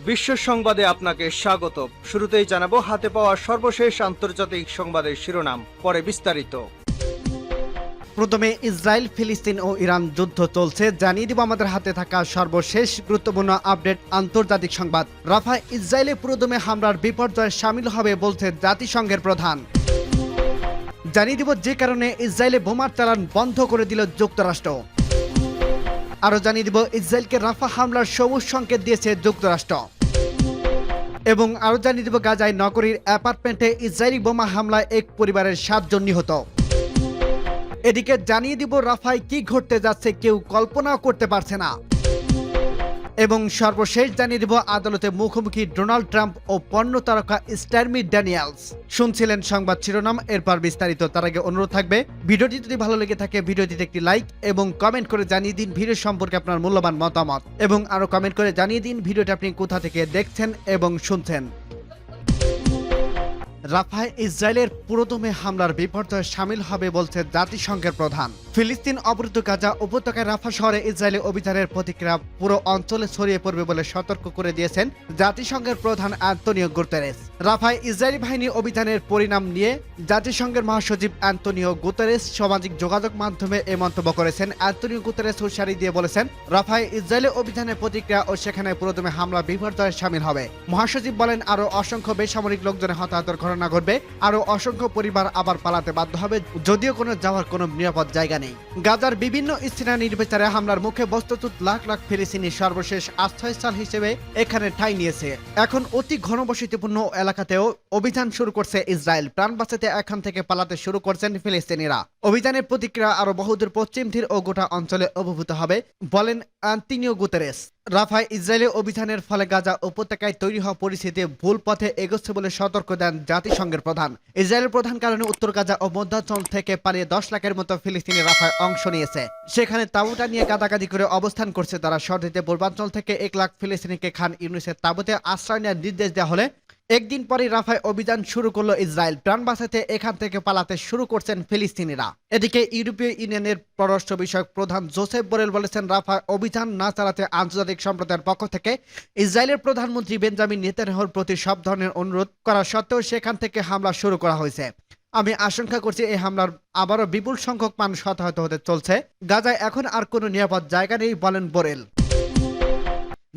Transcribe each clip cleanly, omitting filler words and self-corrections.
বিশ্ব সংবাদে আপনাকে স্বাগত। শুরুতেই জানাবো হাতে পাওয়া সর্বশেষ আন্তর্জাতিক সংবাদের শিরোনাম, পরে বিস্তারিত। প্রথমে ইসরায়েল, ফিলিস্তিন ও ইরান যুদ্ধ চলছে, জানিয়ে দিব আমাদের হাতে থাকা সর্বশেষ গুরুত্বপূর্ণ আপডেট আন্তর্জাতিক সংবাদ। রাফায় ইসরায়েলে পুরোদমে হামলার বিপর্যয়ে সামিল হবে বলছে জাতিসংঘের প্রধান। জানিয়ে দিব যে কারণে ইসরায়েলে বোমার চালান বন্ধ করে দিল যুক্তরাষ্ট্র। আরও জানিয়ে দিব ইসরায়েলকে রাফা হামলার সবুজ সংকেত দিয়েছে যুক্তরাষ্ট্র। এবং আরও জানিয়ে দিব গাজায় নগরীর অ্যাপার্টমেন্টে ইসরায়েলি বোমা হামলায় এক পরিবারের 7 জন নিহত। এদিকে জানিয়ে দিব রাফায় কি ঘটতে যাচ্ছে কেউ কল্পনাও করতে পারছে না। এবং সর্বশেষ জানিয়ে দিব আদালতে মুখোমুখি ডোনাল্ড ট্রাম্প ও পর্ন তারকা স্টর্মি ড্যানিয়েলস। শুনছিলেন সংবাদ শিরোনাম, এরপর বিস্তারিত। তার আগে অনুরোধ থাকবে, ভিডিওটি যদি ভালো লেগে থাকে ভিডিওটিতে একটি লাইক এবং কমেন্ট করে জানিয়ে দিন ভিডিও সম্পর্কে আপনার মূল্যবান মতামত, এবং আরো কমেন্ট করে জানিয়ে দিন ভিডিওটি আপনি কোথা থেকে দেখছেন এবং শুনছেন। রাফায় ইসরায়েলের পুরোদমে হামলার বিপর্যয়ে সামিল হবে বলছে জাতিসংঘের প্রধান। ফিলিস্তিন অবরুদ্ধ গাজা উপত্যকায় রাফা শহরে ইসরায়েলি অভিযানের প্রতিক্রিয়া পুরো অঞ্চলে ছড়িয়ে পড়বে বলে সতর্ক করে দিয়েছেন জাতিসংঘের প্রধান অ্যান্তোনিও গুতেরেস। রাফায় ইসরায়েলি বাহিনী অভিযানের পরিণাম নিয়ে জাতিসংঘের মহাসচিব অ্যান্তোনিও গুতেরেস সামাজিক যোগাযোগ মাধ্যমে এই মন্তব্য করেছেন। অ্যান্তোনিও গুতেরেস হুঁশিয়ারি দিয়ে বলেছেন, রাফায় ইসরায়েলি অভিযানের প্রতিক্রিয়া ও সেখানে পুরোদমে হামলা বিপর্যয়ে সামিল হবে। মহাসচিব বলেন, আরও অসংখ্য বেসামরিক লোকজনের হতাহতের ঘটনা ঘটবে, আরও অসংখ্য পরিবার আবার পালাতে বাধ্য হবে, যদিও কোনো যাওয়ার কোনো নিরাপদ জায়গা নেই। গাজার বিভিন্ন স্থানে নির্বিচারে হামলার মুখে বস্তুত লাখ লাখ ফিলিস্তিনি সর্বশেষ আশ্রয়স্থল হিসেবে এখানে ঠাঁই নিয়েছে। এখন অতি ঘনবসতিপূর্ণ এলাকাতেও অভিযান শুরু করছে ইসরায়েল। প্রাণ বাঁচাতে এখান থেকে পালাতে শুরু করছেন ফিলিস্তিনিরা। অভিযানের প্রতিক্রিয়া আরো বহুদূর পশ্চিম তীর ও গোটা অঞ্চলে অভিভূত হবে বলেন অ্যান্তোনিও গুতেরেস। রাফায় ইসরায়েলি অভিযানের ফলে গাজা উপত্যকায় তৈরি হওয়া পরিস্থিতি ভুল পথে এগোচ্ছে বলে সতর্ক দেন জাতিসংঘের প্রধান। ইসরায়েলের প্রধান কারণে উত্তর গাজা ও মধ্যাঞ্চল থেকে পালিয়ে 10 লাখের মতো ফিলিস্তিনি রাফায় অংশ নিয়েছে। সেখানে তাঁবুটা নিয়ে গাদাগাদি করে অবস্থান করছে তারা। শহরটিতে পূর্বাঞ্চল থেকে 1 লাখ ফিলিস্তিনিকে খান ইউনিসের তাঁবুতে আশ্রয় নেওয়ার নির্দেশ দেওয়া হলে একদিন পরই রাফায় অভিযান শুরু করলো ইসরায়েল। প্রাণ বাঁচাতে এখান থেকে পালাতে শুরু করছেন ফিলিস্তিনিরা। এদিকে ইউরোপীয় ইউনিয়নের পররাষ্ট্র বিষয়ক প্রধান জোসেফ বোরেল বলেছেন, রাফায় অভিযান না চালাতে আন্তর্জাতিক সম্প্রদায়ের পক্ষ থেকে ইসরায়েলের প্রধানমন্ত্রী বেঞ্জামিন নেতানিয়াহুর প্রতি সব ধরনের অনুরোধ করা সত্ত্বেও সেখান থেকে হামলা শুরু করা হয়েছে। আমি আশঙ্কা করছি এই হামলার আবারও বিপুল সংখ্যক মানুষ হতাহত হতে চলছে। গাজায় এখন আর কোনো নিরাপদ জায়গা নেই বলেন বোরেল,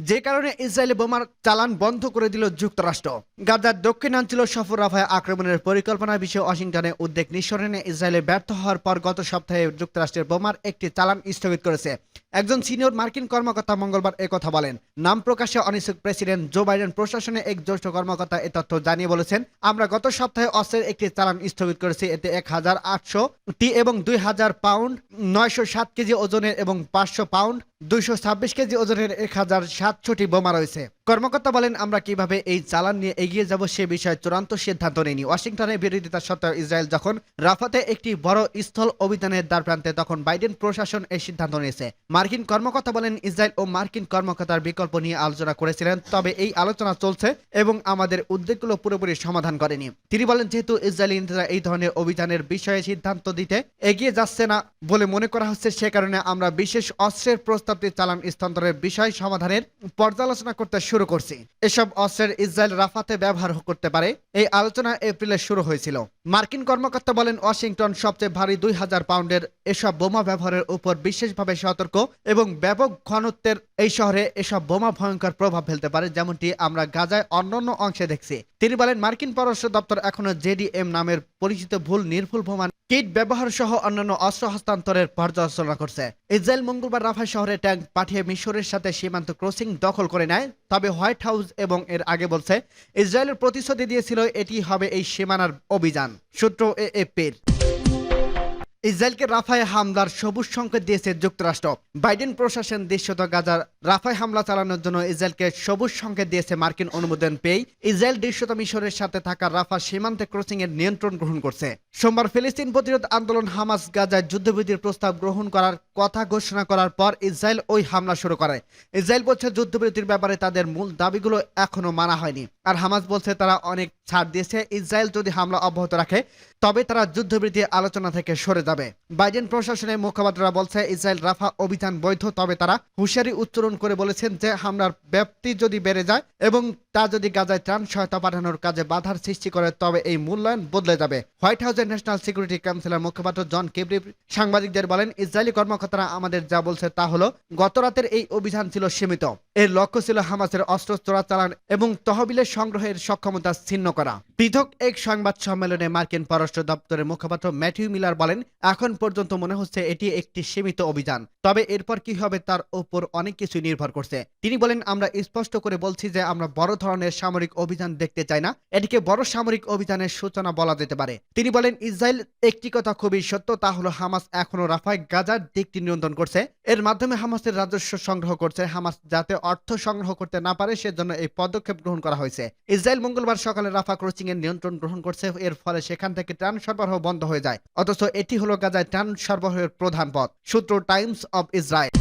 যে কারণে ইসরায়েলি বোমার চালান বন্ধ করে দিল যুক্তরাষ্ট্র। গাজার দক্ষিণাঞ্চল সফর রাফায় আক্রমণের পরিকল্পনার বিষয়ে ওয়াশিংটনে উদ্বেগ নিঃসরণে ইসরায়েলে ব্যর্থ হওয়ার পর গত সপ্তাহে যুক্তরাষ্ট্রের বোমার একটি চালান স্থগিত করেছে। একজন সিনিয়র মার্কিন কর্মকর্তা মঙ্গলবার একথা বলেন। নাম প্রকাশে অনিচ্ছুক প্রেসিডেন্ট জো বাইডেন প্রশাসনে এক জ্যেষ্ঠ কর্মকর্তা এ তথ্য জানিয়ে বলেছেন, আমরা গত সপ্তাহে অস্ত্রের একটি চালান স্থগিত করেছি। এতে 1800টি এবং 2000 পাউন্ড 907 কেজি ওজনের এবং 500 পাউন্ড 226 কেজি ওজনের 1700টি বোমা রয়েছে। কর্মকর্তা বলেন, আমরা কিভাবে এই চালান নিয়ে এগিয়ে যাব সে বিষয়ে চূড়ান্ত সিদ্ধান্ত নেয়নি। ওয়াশিংটনে বিরোধিতা সত্ত্বেও ইসরায়েল যখন রাফাতে একটি বড় স্থল অভিযানের দ্বারপ্রান্তে, তখন বাইডেন প্রশাসন এই সিদ্ধান্ত নিয়েছে। মার্কিন কর্মকর্তা বলেন, ইসরায়েল ও মার্কিন কর্মকর্তার বিকল্প নিয়ে আলোচনা করেছিলেন, তবে এই আলোচনা চলছে এবং আমাদের উদ্বেগগুলো পুরোপুরি সমাধান করেনি। তিনি বলেন, যেহেতু ইসরায়েলি নেতারা এই ধরনের অভিযানের বিষয়ে সিদ্ধান্ত দিতে এগিয়ে যাচ্ছে না বলে মনে করা হচ্ছে, সে কারণে আমরা বিশেষ অস্ত্রের প্রস্তাবটি চালান স্থানান্তরের বিষয় সমাধানের পর্যালোচনা করতে শুরু করছি। এসব অস্ত্রের ইসরায়েল রাফাতে ব্যবহার করতে পারে। এই আলোচনা এপ্রিলে শুরু হয়েছিল। মার্কিন কর্মকর্তা বলেন, ওয়াশিংটন সবচেয়ে ভারী 2000 পাউন্ডের এসব বোমা ব্যবহারের উপর বিশেষভাবে সতর্ক এবং ব্যাপক ঘনত্বের এই শহরে এসব বোমা ভয়ঙ্কর প্রভাব ফেলতে পারে, যেমনটি আমরা গাজায় অন্যান্য অংশে দেখছি। তিনি বলেন, মার্কিন পররাষ্ট্র দপ্তর এখনো জেডিএম নামের পরিচিত নির্ভুল বোমা কিট ব্যবহার সহ অন্যান্য অস্ত্র হস্তান্তরের পর্যালোচনা করছে। ইসরায়েল মঙ্গলবার রাফা শহরে ট্যাঙ্ক পাঠিয়ে মিশরের সাথে সীমান্ত ক্রসিং দখল করে নেয়। তবে হোয়াইট হাউস এবং এর আগে বলছে, ইসরায়েলের প্রতিশ্রুতি দিয়েছিল এটি হবে এই সীমানার অভিযান। সূত্র এএফপির। ইসরায়েলকে রাফায় হামলার সবুজ সংকেত দিয়েছে যুক্তরাষ্ট্র। বাইডেন প্রশাসন দৃশ্যত গাজার রাফায় হামলা চালানোর জন্য ইসরায়েলকে সবুজ সংকেত দিয়েছে। মার্কিন অনুমোদন পেয়ে ইসরায়েল দৃশ্যত মিশরের সাথে থাকা রাফা সীমান্তে ক্রসিং এর নিয়ন্ত্রণ গ্রহণ করছে। সোমবার ফিলিস্তিন প্রতিরোধ আন্দোলন হামাস গাজায় যুদ্ধবিরতির প্রস্তাব গ্রহণ করার কথা ঘোষণা করার পর ইসরায়েল ওই হামলা শুরু করে। ইসরায়েল বলছে যুদ্ধবিরতির ব্যাপারে তাদের মূল দাবিগুলো এখনো মানা হয়নি, আর হামাস বলছে তারা অনেক ছাড় দিয়েছে ইসরায়েল যদি হামলা অব্যাহত রাখে তবে তারা যুদ্ধবিরতি আলোচনা থেকে সরে যাবে। বাইডেন প্রশাসনের মুখপাত্ররা বলছে ইসরায়েল রাফা অভিযান বৈধ, তবে তারা হুঁশিয়ারি উচ্চারণ করে বলেছেন যে হামলার ব্যাপ্তি যদি বেড়ে যায় এবং তা যদি গাজায় ত্রাণ সহায়তা পাঠানোর কাজে বাধার সৃষ্টি করে তবে এই মূল্যায়ন বদলে যাবে। হোয়াইট হাউসের ন্যাশনাল সিকিউরিটি কাউন্সিলের মুখপাত্র জন কিবরি সাংবাদিকদের বলেন, ইসরায়েলি কর্মকর্তারা আমাদের যা বলছে তা হলো গত রাতের এই অভিযান ছিল সীমিত। এর লক্ষ্য ছিল হামাসের অস্ত্র চোরাচালান এবং তহবিলের সংগ্রহের সক্ষমতা ছিন্ন করা। পৃথক এক সংবাদ সম্মেলনে মার্কিন পররাষ্ট্র দপ্তরের মুখপাত্র ম্যাথিউ মিলার বলেন, এখন পর্যন্ত মনে হচ্ছে এটি একটি সীমিত অভিযান, তবে এরপর কি হবে তার উপর অনেক কিছু নির্ভর করছে। তিনি বলেন, আমরা স্পষ্ট করে বলছি যে আমরা বড় ধরনের সামরিক অভিযান দেখতে চাই না, এটিকে বড় সামরিক অভিযানের সূচনা বলা যেতে পারে। তিনি বলেন, ইসরায়েল একটি কথা খুবই সত্য, তা হলো হামাস এখনো রাফায় গাজার দিকটি নিয়ন্ত্রণ করছে। এর মাধ্যমে হামাসের রাজস্ব সংগ্রহ করছে। হামাস যাতে অর্থ সংগ্রহ করতে না পারে সেজন্য এই পদক্ষেপ গ্রহণ করা হয়েছে। ইসরায়েল মঙ্গলবার সকালে রাফা ক্রসিং এর নিয়ন্ত্রণ গ্রহণ করছে, এর ফলে সেখান থেকে ত্রাণ সরবরাহ বন্ধ হয়ে যায়। অথচ এটি হলো গাজায় ত্রাণ সরবরাহের প্রধান পথ। সূত্র টাইমস অব ইসরায়েল।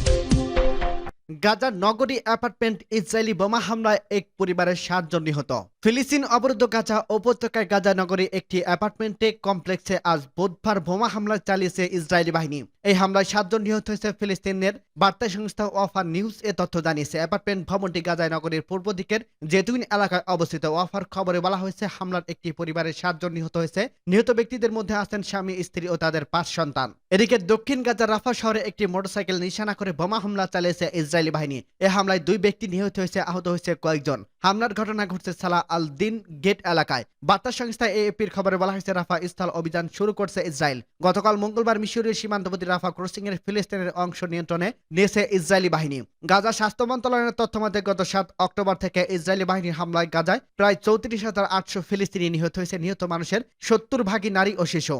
গাজার নগরী অ্যাপার্টমেন্ট ইসরায়েলি বোমা হামলায় এক পরিবারের 7 জন নিহত। ফিলিস্তিন অবরুদ্ধ গাজা উপত্যকায় গাজা নগরী একটি অ্যাপার্টমেন্টে কমপ্লেক্সে আজ বুধবার বোমা হামলা চালিয়েছে ইসরায়েলি বাহিনী। এই হামলায় 7 জন নিহত হয়েছে। ফিলিস্তিনের বার্তা সংস্থা ওয়াফা নিউজ এ তথ্য জানিয়েছে। অ্যাপার্টমেন্ট ভবনটি গাজায় নগরীর পূর্ব দিকের জেতুইন এলাকায় অবস্থিত। ওয়াফার খবরে বলা হয়েছে হামলার একটি পরিবারের 7 জন নিহত হয়েছে। নিহত ব্যক্তিদের মধ্যে আছেন স্বামী, স্ত্রী ও তাদের 5 সন্তান। এদিকে দক্ষিণ গাজার রাফা শহরে একটি মোটরসাইকেল নিশানা করে বোমা হামলা চালিয়েছে ইসরায়েলি বাহিনী। এ হামলায় 2 ব্যক্তি নিহত হয়েছে, আহত হয়েছে কয়েকজন। হামলার ঘটনা ঘটছে সালাহ আল দিন গেট এলাকায়। বার্তা সংস্থা এএপির খবরে বলা হয়েছে রাফা স্থল অভিযান শুরু করছে ইসরায়েল। গতকাল মঙ্গলবার মিশরীয় সীমান্তবর্তী রাফা ক্রসিং এর ফিলিস্তিনের অংশ নিয়ন্ত্রণে নিয়েছে ইসরায়েলি বাহিনী। গাজা স্বাস্থ্য মন্ত্রণালয়ের তথ্য মতে গত 7 অক্টোবর থেকে ইসরায়েলি বাহিনীর হামলায় গাজায় প্রায় 34,800 ফিলিস্তিনি নিহত হয়েছে। নিহত মানুষের 70 ভাগই নারী ও শিশু।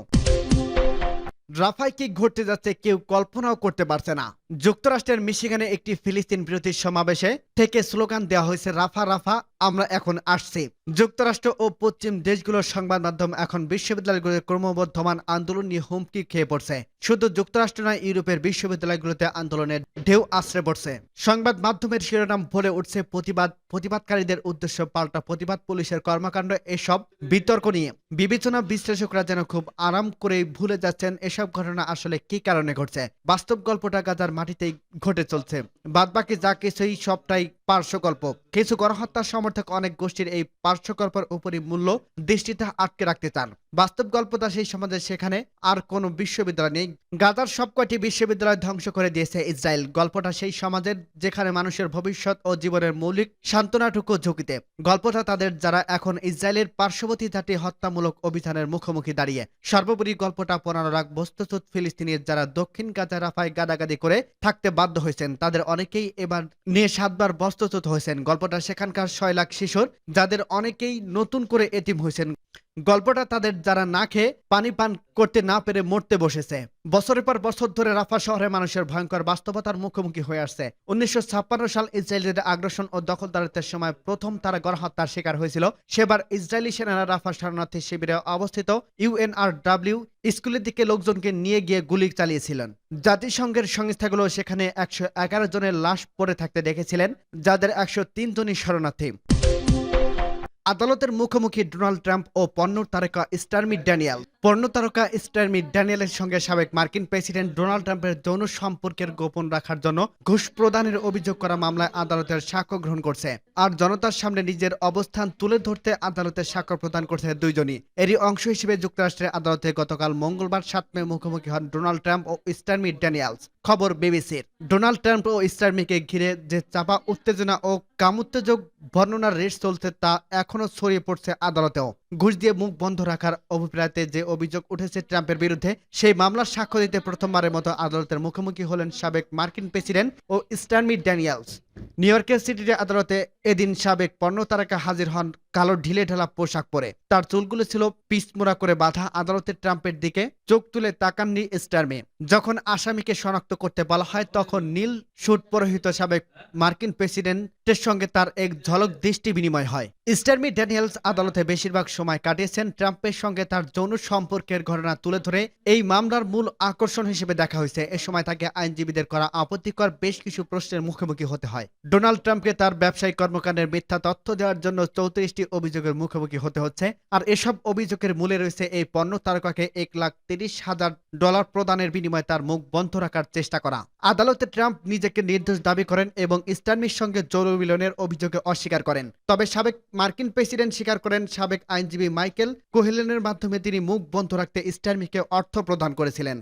রাফায় কি ঘটতে যাচ্ছে কেউ কল্পনাও করতে পারছে না। যুক্তরাষ্ট্রের মিশিগানে একটি ফিলিস্তিন বিরোধী সমাবেশে থেকে স্লোগান দেওয়া হয়েছে, রাফা রাফা আমরা এখন আসছি। যুক্তরাষ্ট্র ও পশ্চিম দেশগুলোর সংবাদ মাধ্যম এখন বিশ্ববিদ্যালয়গুলোর ক্রমবর্ধমান আন্দোলন নিয়ে হুমকি খেয়ে পড়ছে। শুধু যুক্তরাষ্ট্র নয়, ইউরোপের বিশ্ববিদ্যালয়গুলোতে আন্দোলনের ঢেউ আশ্রে পড়ছে। সংবাদ মাধ্যমের শিরোনাম ভরে উঠছে প্রতিবাদ, প্রতিবাদকারীদের উদ্দেশ্য পাল্টা প্রতিবাদ, পুলিশের কর্মকাণ্ড। এসব বিতর্ক নিয়ে বিবেচনা বিশ্লেষকরা যেন খুব আরাম করেই ভুলে যাচ্ছেন এসব ঘটনা আসলে কি কারণে ঘটছে। বাস্তব গল্পটা গাজার মাটিতেই ঘটে চলছে, বাদবাকি যা কিছুই সবটাই পার্শ্বগল্প। কিছু গণহত্যার সমর্থক অনেক গোষ্ঠীর এই পার্শ্বগল্পের উপরই মূল্য দৃষ্টিতে আটকে রাখতে চান। বাস্তব গল্পটা সেই সমাজে, সেখানে আর কোনো বিশ্ববিদ্যালয় নেই। গাজার সবকটি বিশ্ববিদ্যালয় ধ্বংস করে দিয়েছে ইসরায়েল। গল্পটা সেই সমাজের যেখানে মানুষের ভবিষ্যৎ ও জীবনের মৌলিক সান্ত্বনাটুকু ঝুঁকিতে। গল্পটা তাদের যারা এখন ইসরায়েলের পার্শ্ববর্তী জাতি হত্যামূলক অভিযানের মুখোমুখি দাঁড়িয়ে। সর্বোপরি গল্পটা 15 লাখ বস্তুচ্যুত ফিলিস্তিনির যারা দক্ষিণ গাজা রাফায় গাদাগাদি করে থাকতে বাধ্য হয়েছেন, তাদের অনেকেই এবার নিয়ে 7 বার বস্তুচ্যুত হয়েছেন। গল্পটা সেখানকার 6 লাখ শিশুর যাদের অনেকেই নতুন করে এতিম হয়েছেন। গল্পটা তাদের যারা না খেয়ে পানি পান করতে না পেরে মরতে বসেছে। বছরের পর বছর ধরে রাফা শহরে মানুষের ভয়ঙ্কর বাস্তবতার মুখোমুখি হয়ে আসছে। 1956 সাল ইসরায়েলের আগ্রাসন ও দখলদারিত্বের সময় প্রথম তারা গণহত্যার শিকার হয়েছিল। সেবার ইসরায়েলি সেনারা রাফা শরণার্থী শিবিরে অবস্থিত UNRW স্কুলের দিকে লোকজনকে নিয়ে গিয়ে গুলি চালিয়েছিলেন। জাতিসংঘের সংস্থাগুলো সেখানে 111 জনের লাশ পড়ে থাকতে দেখেছিলেন, যাদের 103 জনই শরণার্থী। আদালতের মুখোমুখি ডোনাল্ড ট্রাম্প ও পর্ন তারকা স্টর্মি ড্যানিয়েল। পর্ন তারকা স্টর্মি ড্যানিয়েলের সঙ্গে সাবেক মার্কিন প্রেসিডেন্ট ডোনাল্ড ট্রাম্পের যৌন সম্পর্কের গোপন রাখার জন্য ঘুষ প্রদানের অভিযোগ করা মামলায় আদালতের সাক্ষ্য গ্রহণ করছে। আর জনতার সামনে নিজের অবস্থান তুলে ধরতে আদালতের সাক্ষ্য প্রদান করছে দুইজনই। এরই অংশ হিসেবে যুক্তরাষ্ট্রের আদালতে গতকাল মঙ্গলবার 7 মে মুখোমুখি হন ডোনাল্ড ট্রাম্প ও স্টর্মি ড্যানিয়েলস। খবর বিবিসির। ডোনাল্ড ট্রাম্প ও স্টর্মিকে ঘিরে যে চাপা উত্তেজনা ও কামুত্তেজক বর্ণনার রেশ চলছে তা এখনো ছড়িয়ে পড়ছে আদালতেও। ঘুষ দিয়ে মুখ বন্ধ রাখার অভিপ্রায়তে যে অভিযোগ উঠেছে ট্রাম্পের বিরুদ্ধে, সেই মামলার সাক্ষ্য দিতে প্রথমবারের মতো আদালতের মুখোমুখি হলেন সাবেক মার্কিন প্রেসিডেন্ট ও স্টর্মি ড্যানিয়েলস। নিউ ইয়র্কের সিটিতে আদালতে এদিন সাবেক পর্ন তারকা হাজির হন কালো ঢিলে ঢালা পোশাক পরে। তার চুলগুলো ছিল পিচমোড়া করে বাঁধা। আদালতে ট্রাম্পের দিকে চোখ তুলে তাকাননি স্টর্মি। যখন আসামিকে শনাক্ত করতে বলা হয় তখন নীল স্যুট পরিহিত সাবেক মার্কিন প্রেসিডেন্টের সঙ্গে তার এক ঝলক দৃষ্টি বিনিময় হয়। স্টর্মি ড্যানিয়েলস আদালতে বেশিরভাগ সময় কাটিয়েছেন ট্রাম্পের সঙ্গে তার যৌন সম্পর্কের ঘটনা তুলে ধরে এই মামলার মূল আকর্ষণ হিসেবে দেখা হয়েছে। এ সময় তাকে আইনজীবীদের করা আপত্তিকর বেশ কিছু প্রশ্নের মুখোমুখি হতে হয়। ডোনাল্ড ট্রাম্পকে তার ব্যবসায়িক কর্মকাণ্ডের মিথ্যা তথ্য দেওয়ার জন্য 34টি অভিযোগের মুখোমুখি হতে হচ্ছে। আর এসব অভিযোগের মূলে রয়েছে এই পণ্য তারকাকে $1,30,000 প্রদানের বিনিময়ে তার মুখ বন্ধ রাখার চেষ্টা করা। আদালতে ট্রাম্প নিজেকে নির্দোষ দাবি করেন এবং স্টার্মির সঙ্গে যৌন মিলনের অভিযোগে অস্বীকার করেন। তবে সাবেক মার্কিন প্রেসিডেন্ট স্বীকার করেন সাবেক আইনজীবী মাইকেল কোহেলেনের মাধ্যমে তিনি মুখ বন্ধ রাখতে স্টার্মিকে অর্থ প্রদান করেছিলেন।